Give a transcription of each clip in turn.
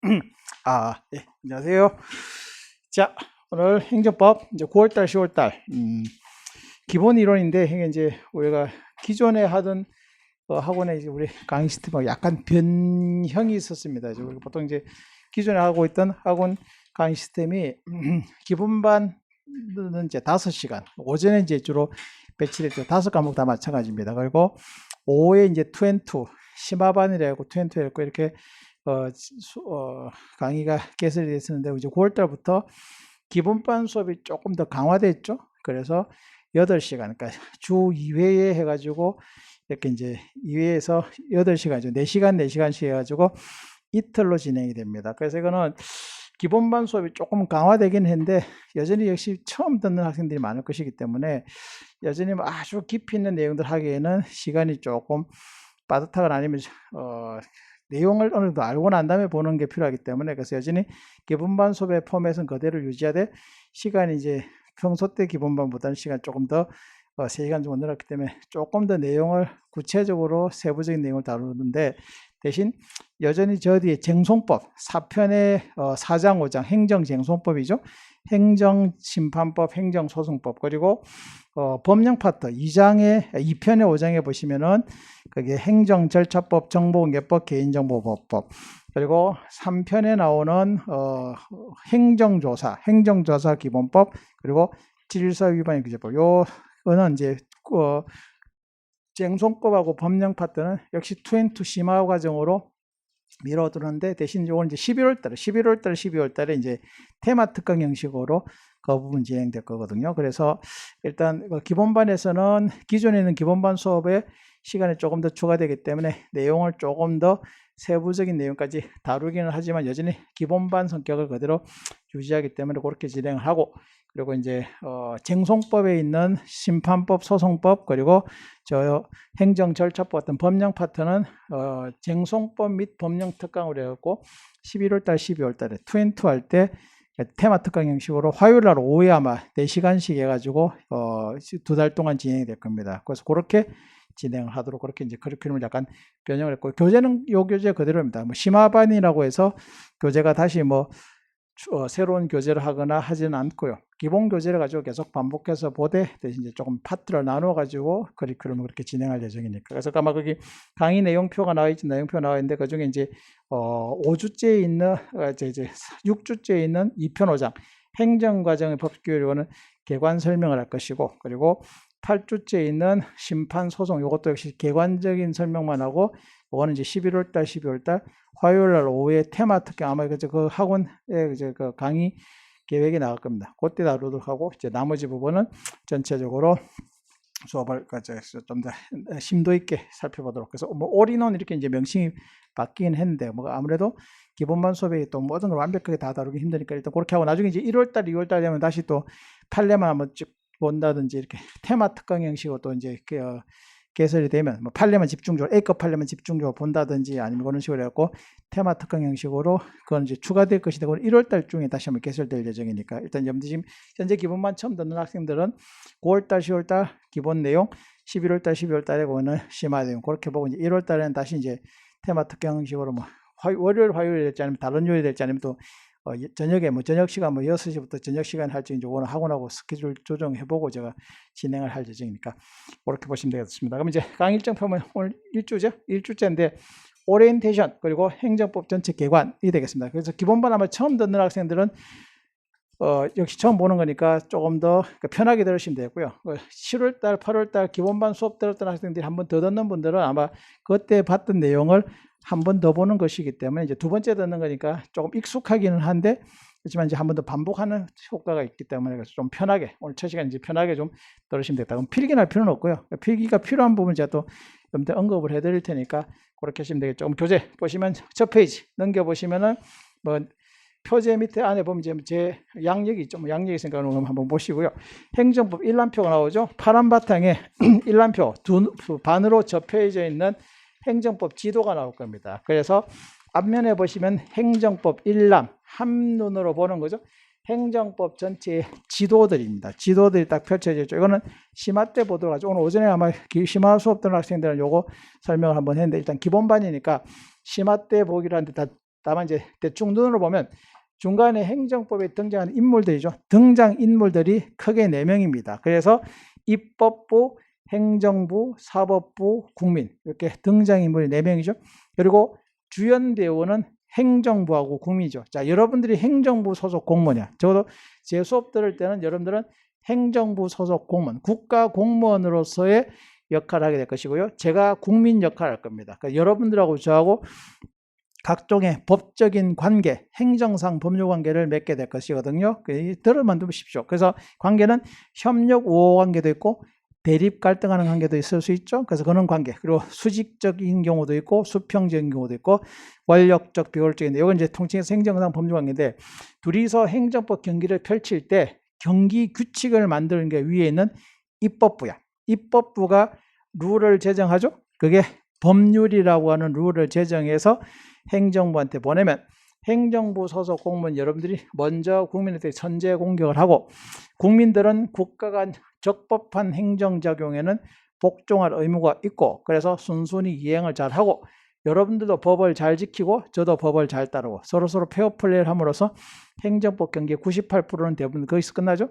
네, 안녕하세요. 자, 오늘 행정법 이제 9월달, 10월달 기본 이론인데 이게 이제 우리가 기존에 하던 학원에 이제 우리 강의 시스템하고 약간 변형이 있었습니다. 이제 우리가 보통 이제 기존에 하고 있던 학원 강의 시스템이 기본반은 이제 5시간, 오전에 이제 주로 배치됐죠. 5과목 다 마찬가지입니다. 그리고 오후에 이제 2&2 심화반이라고 2&2였고 이렇게 강의가 개설이 됐었는데 이제 9월달부터 기본반 수업이 조금 더 강화됐죠. 그래서 8시간, 그러니까 주 2회에 해가지고 이렇게 이제 2회에서 8시간이죠. 4시간, 4시간씩 해가지고 이틀로 진행이 됩니다. 그래서 이거는 기본반 수업이 조금 강화되긴 했는데 여전히 역시 처음 듣는 학생들이 많을 것이기 때문에 여전히 아주 깊이 있는 내용들 하기에는 시간이 조금 빠듯하거나 아니면 내용을 어느 정도 알고 난 다음에 보는 게 필요하기 때문에 그래서 여전히 기본반 수업의 포맷은 그대로 유지하되 시간이 이제 평소 때 기본반보다는 시간 조금 더 3시간 정도 늘었기 때문에 조금 더 내용을 구체적으로 세부적인 내용을 다루는데 대신 여전히 저 뒤에 쟁송법 4편의 4장 5장 행정쟁송법이죠. 행정심판법, 행정소송법 그리고 법령 파트 2편의 5장에 보시면은 그게 행정절차법, 정보공개법, 개인정보보호법 그리고 3편에 나오는 행정조사 기본법 그리고 질서위반 규제법 요거는 이제 쟁송법하고 법령 파트는 역시 2&2 심화 과정으로 미뤄두는데 대신 요건 이제 11월 달에 이제 테마 특강 형식으로 그 부분 진행될 거거든요. 그래서 일단 기본반에서는 기존에 있는 기본반 수업의 시간이 조금 더 추가되기 때문에 내용을 조금 더 세부적인 내용까지 다루기는 하지만 여전히 기본반 성격을 그대로 유지하기 때문에 그렇게 진행을 하고 그리고 이제 쟁송법에 있는 심판법, 소송법 그리고 저 행정절차법 같은 법령 파트는 쟁송법 및 법령 특강으로 해갖고 11월달, 12월달에 2&2 할 때 테마 특강 형식으로 화요일날 오후에 아마 4시간씩 해가지고 2달 동안 진행이 될 겁니다. 그래서 그렇게 진행을 하도록 그렇게 이제 커리큘럼을 약간 변형을 했고 교재는 요 교재 그대로입니다. 뭐 심화반이라고 해서 교재가 다시 뭐 새로운 교재를 하거나 하지는 않고요. 기본 교재를 가지고 계속 반복해서 보되 대신 이제 조금 파트를 나눠 가지고 커리큘럼을 그렇게 진행할 예정이니까. 그래서 아마 거기 강의 내용표가 나와 있지 내용표가 나와 있는데 그 중에 이제 5주째에 있는 이제 6주째에 있는 2편 5장 행정과정의 법규율은 개관 설명을 할 것이고 그리고 8주째에 있는 심판 소송 이것도 역시 개관적인 설명만 하고 이거는 이제 11월달 12월달 화요일날 오후에 테마 특강 아마 그 학원에 이제 그 강의 계획이 나갈 겁니다. 그때 다루도록 하고 이제 나머지 부분은 전체적으로 수업을 좀 더 심도 있게 살펴보도록 해서 뭐 올인원 이렇게 이제 명칭이 바뀌긴 했는데 뭐 아무래도 기본반 수업에 또 모든 걸 완벽하게 다 다루기 힘드니까 일단 그렇게 하고 나중에 이제 1월달, 2월달 되면 다시 또 판례만 한번 쭉 본다든지 이렇게 테마 특강 형식으로 또 이제 개설이 되면 뭐 판례만 집중적으로 A급 판례만 집중적으로 본다든지 아니면 그런 식으로 해갖고 테마 특강 형식으로 그건 이제 추가될 것이다. 그건 1월달 중에 다시 한번 개설될 예정이니까 일단 지금 현재 기본반 처음 듣는 학생들은 9월달, 10월달 기본 내용, 11월달, 12월달에 그거는 심화 내용 그렇게 보고 이제 1월달에는 다시 이제 테마 특강 형식으로 뭐 월요일, 화요일 될지 아니면 다른 요일이 될지 아니면 또 저녁에 뭐 저녁 시간 뭐 6시부터 저녁 시간 할지 이제 오늘 학원하고 스케줄 조정해보고 제가 진행을 할 예정이니까 그렇게 보시면 되겠습니다. 그럼 이제 강의 일정 펴면 오늘 1주째인데 오리엔테이션 그리고 행정법 전체 개관이 되겠습니다. 그래서 기본반 아마 처음 듣는 학생들은 역시 처음 보는 거니까 조금 더 편하게 들으시면 되고요. 7월달, 8월달 기본반 수업 들었던 학생들이 한 번 더 듣는 분들은 아마 그때 봤던 내용을 한 번 더 보는 것이기 때문에 이제 두 번째 듣는 거니까 조금 익숙하기는 한데 그렇지만 이제 한 번 더 반복하는 효과가 있기 때문에 그래서 좀 편하게 오늘 첫 시간 이제 편하게 좀 들으시면 되겠다. 그럼 필기할 필요는 없고요. 필기가 필요한 부분 제가 또 좀 더 언급을 해드릴 테니까 그렇게 하시면 되겠죠. 그럼 교재 보시면 첫 페이지 넘겨보시면은 뭐 표제 밑에 안에 보면 제 양력이 있죠. 뭐 양력이 있으니까 한번 보시고요. 행정법 일람표가 나오죠. 파란 바탕에 일람표 반으로 접혀져 있는 행정법 지도가 나올 겁니다. 그래서 앞면에 보시면 행정법 일람 한눈으로 보는 거죠. 행정법 전체의 지도들입니다. 지도들이 딱 펼쳐져 있죠. 이거는 심화 때 보도록 하죠. 오늘 오전에 아마 심화 수업 듣는 학생들은 요거 설명을 한번 했는데 일단 기본반이니까 심화 때 보기로 하는데 다 다만 이제 대충 눈으로 보면 중간에 행정법에 등장하는 인물들이죠. 등장 인물들이 크게 4명입니다. 그래서 입법부, 행정부, 사법부, 국민 이렇게 등장인물이 4명이죠. 그리고 주연 배우는 행정부하고 국민이죠. 자, 여러분들이 행정부 소속 공무원이야. 적어도 제 수업 들을 때는 여러분들은 행정부 소속 공무원, 국가 공무원으로서의 역할을 하게 될 것이고요. 제가 국민 역할을 할 겁니다. 그러니까 여러분들하고 저하고 각종의 법적인 관계, 행정상 법률 관계를 맺게 될 것이거든요. 들어만 두십시오. 그래서 관계는 협력 우호 관계도 있고 대립 갈등하는 관계도 있을 수 있죠. 그래서 그런 관계, 그리고 수직적인 경우도 있고 수평적인 경우도 있고 권력적 비효율적인데 이건 이제 통칭해서 행정상 법률 관계인데 둘이서 행정법 경기를 펼칠 때 경기 규칙을 만드는 게 위에 있는 입법부야. 입법부가 룰을 제정하죠. 그게 법률이라고 하는 룰을 제정해서 행정부한테 보내면 행정부 소속 공무원 여러분들이 먼저 국민한테 선제 공격을 하고 국민들은 국가가 적법한 행정작용에는 복종할 의무가 있고 그래서 순순히 이행을 잘하고 여러분들도 법을 잘 지키고 저도 법을 잘 따르고 서로서로 페어플레이를 함으로써 행정법 경기의 98%는 대부분 거기서 끝나죠.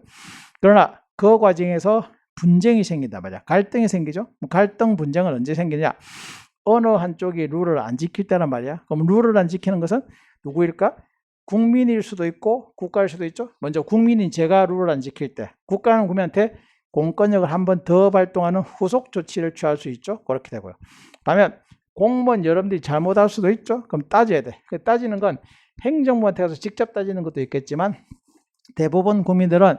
그러나 그 과정에서 분쟁이 생긴단 말이야. 갈등이 생기죠. 갈등 분쟁은 언제 생기냐? 어느 한쪽이 룰을 안 지킬 때란 말이야. 그럼 룰을 안 지키는 것은 누구일까? 국민일 수도 있고 국가일 수도 있죠. 먼저 국민인 제가 룰을 안 지킬 때 국가는 국민한테 공권력을 한 번 더 발동하는 후속 조치를 취할 수 있죠. 그렇게 되고요. 반면 공무원 여러분들이 잘못할 수도 있죠. 그럼 따져야 돼. 따지는 건 행정부한테 가서 직접 따지는 것도 있겠지만 대부분 국민들은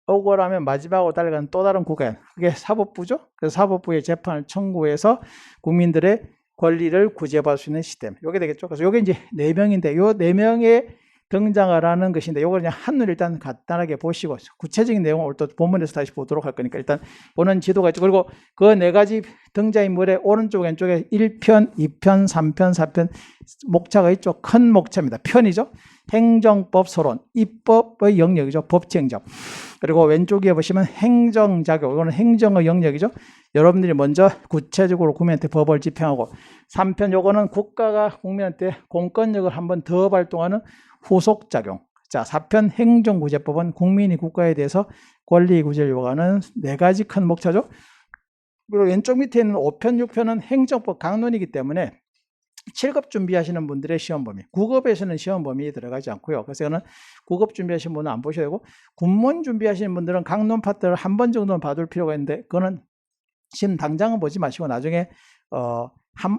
억울하면 마지막으로 달려가는 또 다른 국가엔 그게 사법부죠. 그래서 사법부의 재판을 청구해서 국민들의 권리를 구제받을 수 있는 시스템. 요게 되겠죠. 그래서 요게 이제 4명인데 요 4명의 등장을 하는 것인데 요걸 그냥 한눈 일단 간단하게 보시고 구체적인 내용은 오늘 또 본문에서 다시 보도록 할 거니까 일단 보는 지도가 있죠. 그리고 그 4가지 등장인물의 오른쪽 왼쪽에 1편, 2편, 3편, 4편 목차가 있죠. 큰 목차입니다. 편이죠. 행정법 서론, 입법의 영역이죠. 법치행정. 그리고 왼쪽에 보시면 행정작용, 이거는 행정의 영역이죠. 여러분들이 먼저 구체적으로 국민한테 법을 집행하고 3편 요거는 국가가 국민한테 공권력을 한 번 더 발동하는 후속작용. 자, 4편 행정구제법은 국민이 국가에 대해서 권리구제를 요구하는 4가지 큰 목차죠. 그리고 왼쪽 밑에 있는 5편, 6편은 행정법 강론이기 때문에 7급 준비하시는 분들의 시험 범위, 9급에서는 시험 범위에 들어가지 않고요. 그래서 이거는 9급 준비하시는 분은 안 보셔야 되고 군문 준비하시는 분들은 강론 파트를 한 번 정도는 봐둘 필요가 있는데 그거는 지금 당장은 보지 마시고 나중에 한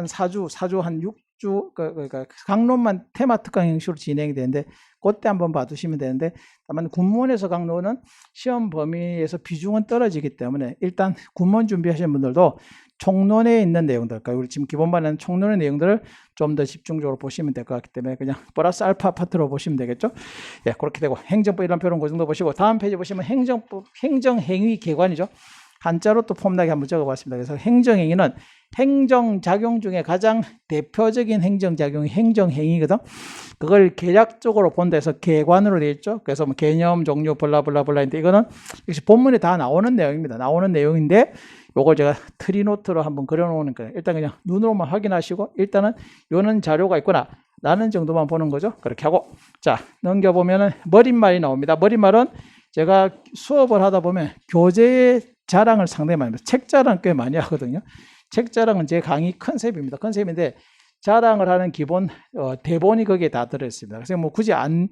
4주 한 6주 그러니까 강론만 테마 특강 형식으로 진행이 되는데 그때 한번 봐두시면 되는데 다만 군문에서 강론은 시험 범위에서 비중은 떨어지기 때문에 일단 군문 준비하시는 분들도 총론에 있는 내용들, 그러니까 우리 지금 기본반에는 총론의 내용들을 좀 더 집중적으로 보시면 될 것 같기 때문에 그냥 플러스 알파 파트로 보시면 되겠죠. 예, 그렇게 되고 행정법 이런 표는 그 정도 보시고 다음 페이지 보시면 행정법, 행정행위 개관이죠. 한자로 또 폼나게 한번 적어봤습니다. 그래서 행정행위는 행정작용 중에 가장 대표적인 행정작용이 행정행위거든. 그걸 계략적으로 본다 해서 개관으로 되어 있죠. 그래서 뭐 개념, 종류, 블라블라블라인데 이거는 역시 본문에 다 나오는 내용입니다. 나오는 내용인데 요걸 제가 트리노트로 한번 그려놓는 거예요. 일단 그냥 눈으로만 확인하시고 일단은 요는 자료가 있구나 라는 정도만 보는 거죠. 그렇게 하고 자 넘겨보면은 머릿말이 나옵니다. 머릿말은 제가 수업을 하다 보면 교재의 자랑을 상당히 많이 합니다. 책 자랑 꽤 많이 하거든요. 책 자랑은 제 강의 컨셉입니다. 컨셉인데 자랑을 하는 기본 대본이 거기에 다 들어있습니다. 그래서 뭐 굳이 안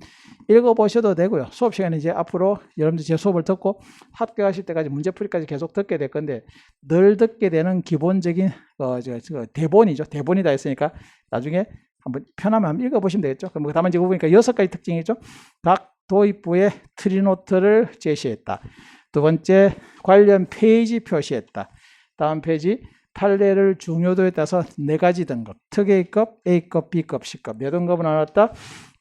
읽어보셔도 되고요. 수업 시간에 이제 앞으로 여러분들 제 수업을 듣고 합격하실 때까지 문제풀이까지 계속 듣게 될 건데 늘 듣게 되는 기본적인 대본이죠. 대본이 다 있으니까 나중에 한번 편하면 한번 읽어보시면 되겠죠. 그럼 다만 이제 보니까 6가지 특징이죠. 각 도입부에 트리노트를 제시했다. 두 번째 관련 페이지 표시했다. 다음 페이지 판례를 중요도에 따라서 4가지 등급, 특A급, A급, B급, C급 몇 등급을 나눴다.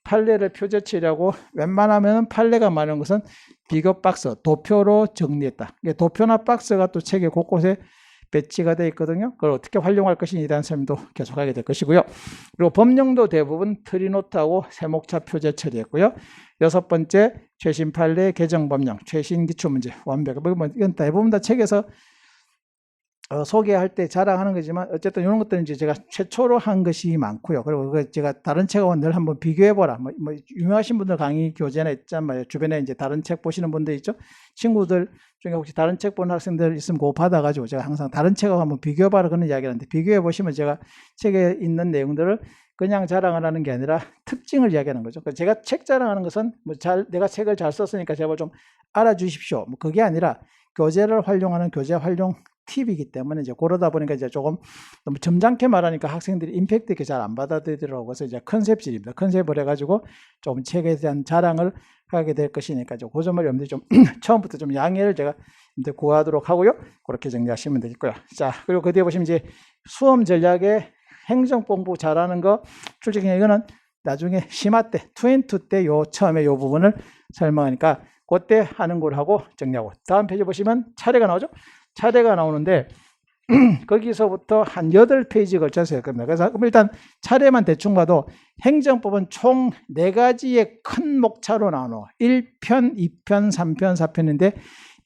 판례를 표제치라고 웬만하면 판례가 많은 것은 B급 박스, 도표로 정리했다. 도표나 박스가 또 책의 곳곳에 배치가 되어 있거든요. 그걸 어떻게 활용할 것인지에 대한 설명도 계속하게 될 것이고요. 그리고 법령도 대부분 트리노트하고 세목차 표제 처리했고요. 6번째 최신 판례 개정 법령, 최신 기출문제 완벽. 이건 대부분 다 책에서 소개할 때 자랑하는 거지만 어쨌든 이런 것들은 이제 제가 최초로 한 것이 많고요. 그리고 제가 다른 책하고 늘 한번 비교해보라. 뭐 유명하신 분들 강의 교재나 있단 말이에요. 주변에 이제 다른 책 보시는 분들 있죠. 친구들 중에 혹시 다른 책 보는 학생들 있으면 그거 받아가지고 제가 항상 다른 책하고 한번 비교해봐라 그런 이야기를 하는데, 비교해보시면 제가 책에 있는 내용들을 그냥 자랑을 하는 게 아니라 특징을 이야기하는 거죠. 제가 책 자랑하는 것은 뭐 내가 책을 잘 썼으니까 제발 좀 알아주십시오. 뭐 그게 아니라 교재를 활용하는 교재 활용 팁이기 때문에 이제 그러다 보니까 이제 조금 너무 점잖게 말하니까 학생들이 임팩트 있게 잘 안 받아들이더라고요. 그래서 이제 컨셉질입니다. 컨셉을 해가지고 좀 책에 대한 자랑을 하게 될 것이니까 그 점을 여러분들이 좀 처음부터 좀 양해를 제가 구하도록 하고요. 그렇게 정리하시면 되겠고요. 자, 그리고 그 뒤에 보시면 이제 수험 전략의 행정 공부 잘하는 거, 솔직히 이거는 나중에 심화 때, 2&2 때 요 처음에 요 부분을 설명하니까 그때 하는 걸 하고 정리하고, 다음 페이지 보시면 차례가 나오죠. 차례가 나오는데 거기서부터 한 8페이지 걸쳐서 할 겁니다. 그래서 일단 차례만 대충 봐도 행정법은 총 4가지의 큰 목차로 나눠 1편, 2편, 3편, 4편인데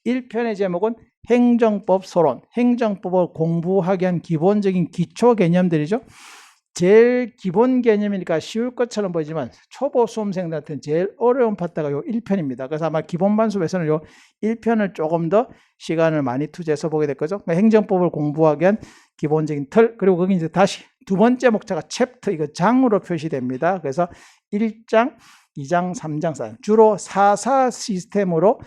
1편의 제목은 행정법 소론, 행정법을 공부하기 위한 기본적인 기초 개념들이죠. 제일 기본 개념이니까 쉬울 것처럼 보이지만 초보 수험생들한테는 제일 어려운 파트가 요 1편입니다. 그래서 아마 기본 반수에서는 요 1편을 조금 더 시간을 많이 투자해서 보게 될 거죠. 행정법을 공부하기 위한 기본적인 틀, 그리고 거기 이제 다시 두 번째 목차가 챕터, 이거 장으로 표시됩니다. 그래서 1장, 2장, 3장, 4장, 주로 4사 시스템으로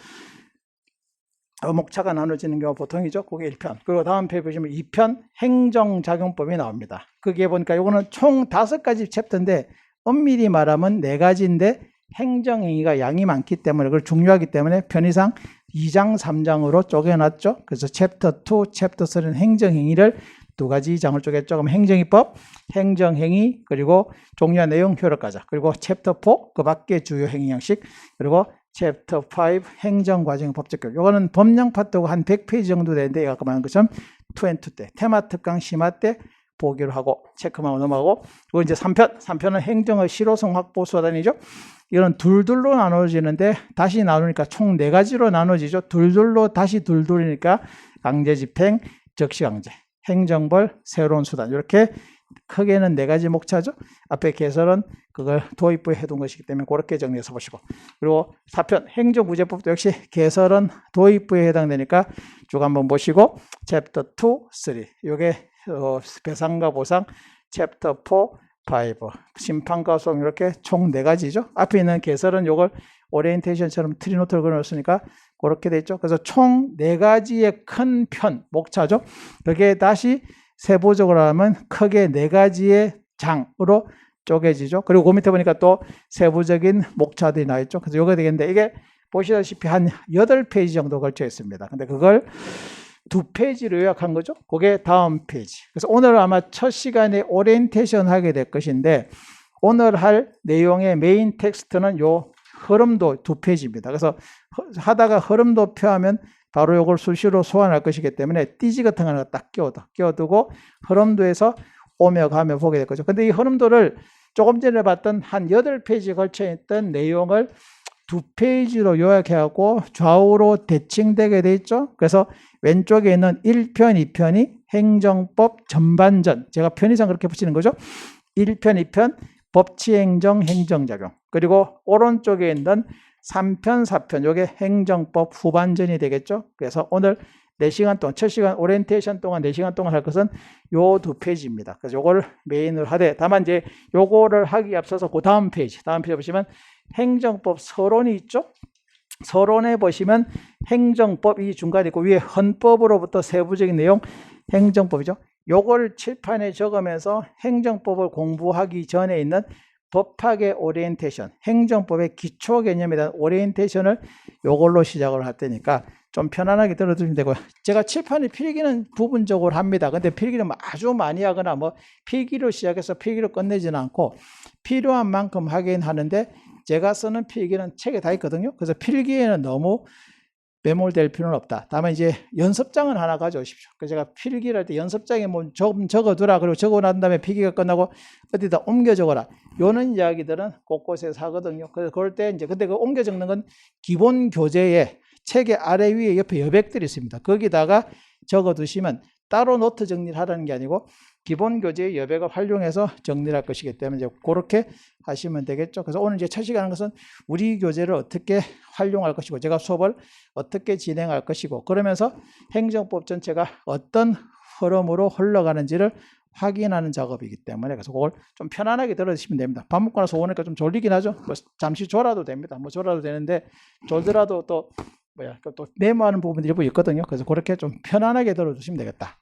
목차가 나눠지는 경우가 보통이죠. 그게 1편. 그리고 다음 페이지 보시면 2편 행정작용법이 나옵니다. 거기에 보니까 이거는 총 5가지 챕터인데 엄밀히 말하면 4가지인데 행정행위가 양이 많기 때문에, 그걸 중요하기 때문에 편의상 2장, 3장으로 쪼개놨죠. 그래서 챕터 2, 챕터 3는 행정행위를 2가지 장을 쪼갰죠. 그럼 행정입법, 행정행위, 그리고 종류와 내용, 효력과자, 그리고 챕터 4, 그 밖에 주요 행위 형식, 그리고 챕터 5 행정과정 법적교육. 요거는 법령 파트가 한 100페이지 정도 되는데 아까 말한 것처럼 2&2 때 테마 특강 심화 때 보기로 하고 체크만 넘어가고, 그리고 이제 3편은 행정의 실효성 확보 수단이죠. 이건 둘둘로 나눠지는데 다시 나누니까 총 4가지로 나눠지죠. 둘둘로 다시 둘둘이니까 강제 집행, 적시 강제, 행정벌, 새로운 수단, 이렇게 크게는 4가지 목차죠. 앞에 개설은 그걸 도입부에 해둔 것이기 때문에 그렇게 정리해서 보시고, 그리고 4편 행정구제법도 역시 개설은 도입부에 해당되니까 쭉 한번 보시고, 챕터 2, 3 이게 배상과 보상, 챕터 4, 5 심판과 소송, 이렇게 총 4가지죠. 앞에 있는 개설은 요걸 오리엔테이션처럼 트리노트를 그려놓았으니까 그렇게 돼 있죠. 그래서 총 4가지의 큰 편 목차죠. 그게 다시 세부적으로 하면 크게 4가지의 장으로 쪼개지죠. 그리고 그 밑에 보니까 또 세부적인 목차들이 나 있죠. 그래서 요거 되겠는데 이게 보시다시피 한 8페이지 정도 걸쳐 있습니다. 근데 그걸 2페이지로 요약한 거죠. 그게 다음 페이지. 그래서 오늘 아마 첫 시간에 오리엔테이션 하게 될 것인데, 오늘 할 내용의 메인 텍스트는 요 흐름도 2페이지입니다. 그래서 하다가 흐름도 표하면 바로 요걸 수시로 소환할 것이기 때문에 띠지 같은 거 하나 딱 끼워두고 흐름도에서 오며 가며 보게 될 거죠. 근데 이 흐름도를 조금 전에 봤던 한 8페이지에 걸쳐 있던 내용을 2페이지로 요약해갖고 좌우로 대칭되게 돼 있죠. 그래서 왼쪽에 있는 1편, 2편이 행정법 전반전, 제가 편의상 그렇게 붙이는 거죠. 1편, 2편 법치행정, 행정작용, 그리고 오른쪽에 있는 3편, 4편, 이게 행정법 후반전이 되겠죠. 그래서 오늘 4시간 동안, 첫 시간 오리엔테이션 동안 4시간 동안 할 것은 요 2페이지입니다. 그래서 요걸 메인으로 하되, 다만 이제 요거를 하기 앞서서 그 다음 페이지 보시면 행정법 서론이 있죠. 서론에 보시면 행정법 이 중간에 있고 위에 헌법으로부터 세부적인 내용, 행정법이죠. 요걸 칠판에 적으면서 행정법을 공부하기 전에 있는 법학의 오리엔테이션, 행정법의 기초 개념에 대한 오리엔테이션을 요걸로 시작을 할 테니까 좀 편안하게 들어주시면 되고요. 제가 칠판에 필기는 부분적으로 합니다. 근데 필기는 아주 많이 하거나 뭐 필기로 시작해서 필기로 끝내지는 않고 필요한 만큼 하긴 하는데, 제가 쓰는 필기는 책에 다 있거든요. 그래서 필기에는 너무 매몰될 필요는 없다. 다만 이제 연습장은 하나 가져오십시오. 그래서 제가 필기를 할 때 연습장에 뭐 좀 적어두라, 그리고 적어 난 다음에 필기가 끝나고 어디다 옮겨 적어라, 요런 이야기들은 곳곳에서 하거든요. 그래서 그럴 때 이제 근데 그 옮겨 적는 건 기본 교재에 책의 아래 위에 옆에 여백들이 있습니다. 거기다가 적어 두시면 따로 노트 정리를 하라는 게 아니고 기본 교재의 여백을 활용해서 정리를 할 것이기 때문에 이제 그렇게 하시면 되겠죠. 그래서 오늘 이제 첫 시간은 것은 우리 교재를 어떻게 활용할 것이고 제가 수업을 어떻게 진행할 것이고 그러면서 행정법 전체가 어떤 흐름으로 흘러가는지를 확인하는 작업이기 때문에 그래서 그걸 좀 편안하게 들어주시면 됩니다. 밥 먹고 나서 오니까 좀 졸리긴 하죠. 뭐 잠시 졸아도 됩니다. 뭐 졸아도 되는데 졸더라도 또 또 메모하는 부분들이 있거든요. 그래서 그렇게 좀 편안하게 들어주시면 되겠다.